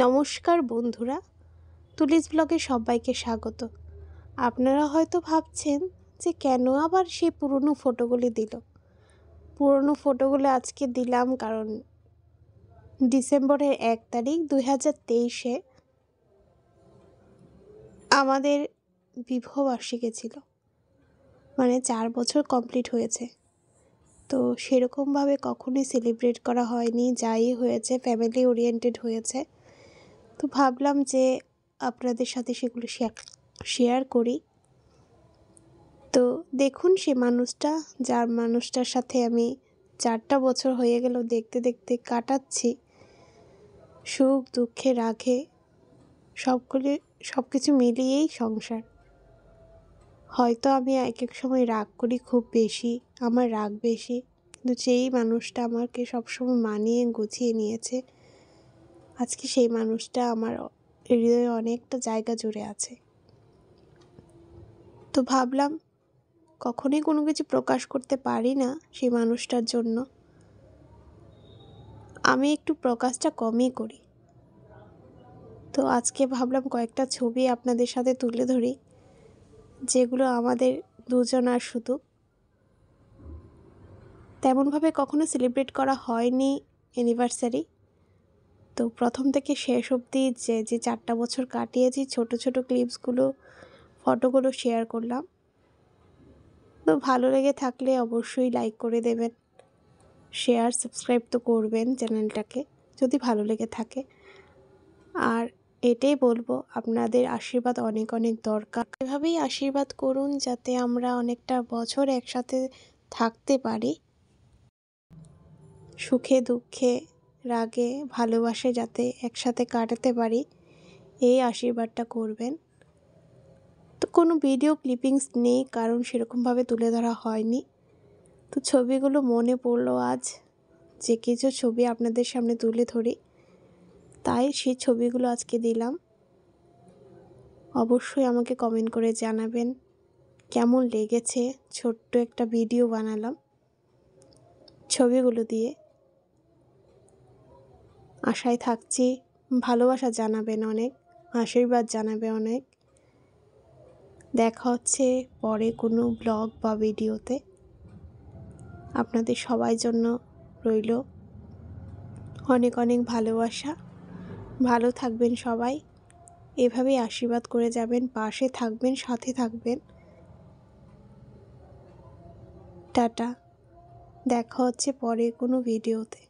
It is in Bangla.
নমস্কার বন্ধুরা, তুলিস ব্লগে সবাইকে স্বাগত। আপনারা হয়তো ভাবছেন যে কেন আবার সেই পুরনো ফটোগুলি দিল। পুরনো ফটোগুলো আজকে দিলাম কারণ ডিসেম্বরের 1 তারিখ 2023-এ আমাদের বিবাহবার্ষিকী ছিল, মানে 4 বছর কমপ্লিট হয়েছে। তো সেরকমভাবে কখনোই সেলিব্রেট করা হয়নি, যাই হয়েছে ফ্যামিলি ওরিয়েন্টেড হয়েছে। তো ভাবলাম যে আপনাদের সাথে সেগুলো শেয়ার করি। তো দেখুন সে মানুষটা, যার মানুষটার সাথে আমি 4টা বছর হয়ে গেল দেখতে দেখতে কাটাচ্ছি, সুখ দুঃখে রাগে সব কিছু মিলিয়েই সংসার। হয়তো আমি এক এক সময় রাগ করি খুব বেশি, আমার রাগ বেশি, কিন্তু যেই মানুষটা আমাকে সবসময় মানিয়ে গুছিয়ে নিয়েছে, আজকে সেই মানুষটা আমার হৃদয়ে অনেকটা জায়গা জুড়ে আছে। তো ভাবলাম কখনোই কোনো কিছু প্রকাশ করতে পারি না সেই মানুষটার জন্য, আমি একটু প্রকাশটা কমই করি। তো আজকে ভাবলাম কয়েকটা ছবি আপনাদের সাথে তুলে ধরি, যেগুলো আমাদের দুজনার শুধু। তেমনভাবে কখনো সেলিব্রেট করা হয়নি অ্যানিভার্সারি। তো প্রথম থেকে শেষ অবধি যে 4টা বছর কাটিয়েছি, ছোট ছোট ক্লিপসগুলো, ফটোগুলো শেয়ার করলাম। তো ভালো লেগে থাকলে অবশ্যই লাইক করে দেবেন, শেয়ার সাবস্ক্রাইব তো করবেন চ্যানেলটাকে যদি ভালো লেগে থাকে। আর এটাই বলবো, আপনাদের আশীর্বাদ অনেক অনেক দরকার। এভাবেই আশীর্বাদ করুন যাতে আমরা অনেকটা বছর একসাথে থাকতে পারি, সুখে দুঃখে রাগে ভালোবাসে যাতে একসাথে কাটাতে পারি, এই আশীর্বাদটা করবেন। তো কোনো ভিডিও ক্লিপিংস নেই কারণ সেরকমভাবে তুলে ধরা হয়নি। তো ছবিগুলো মনে পড়লো আজ যে কিছু ছবি আপনাদের সামনে তুলে ধরি, তাই সেই ছবিগুলো আজকে দিলাম। অবশ্যই আমাকে কমেন্ট করে জানাবেন কেমন লেগেছে। ছোট্ট একটা ভিডিও বানালাম ছবিগুলো দিয়ে, আশায় থাকছি ভালোবাসা জানাবেন, অনেক আশীর্বাদ জানাবে অনেক। দেখা হচ্ছে পরে কোনো ব্লগ বা ভিডিওতে। আপনাদের সবার জন্য রইল অনেক অনেক ভালোবাসা। ভালো থাকবেন সবাই, এভাবেই আশীর্বাদ করে যাবেন, পাশে থাকবেন, সাথে থাকবেন। টাটা, দেখা হচ্ছে পরে কোনো ভিডিওতে।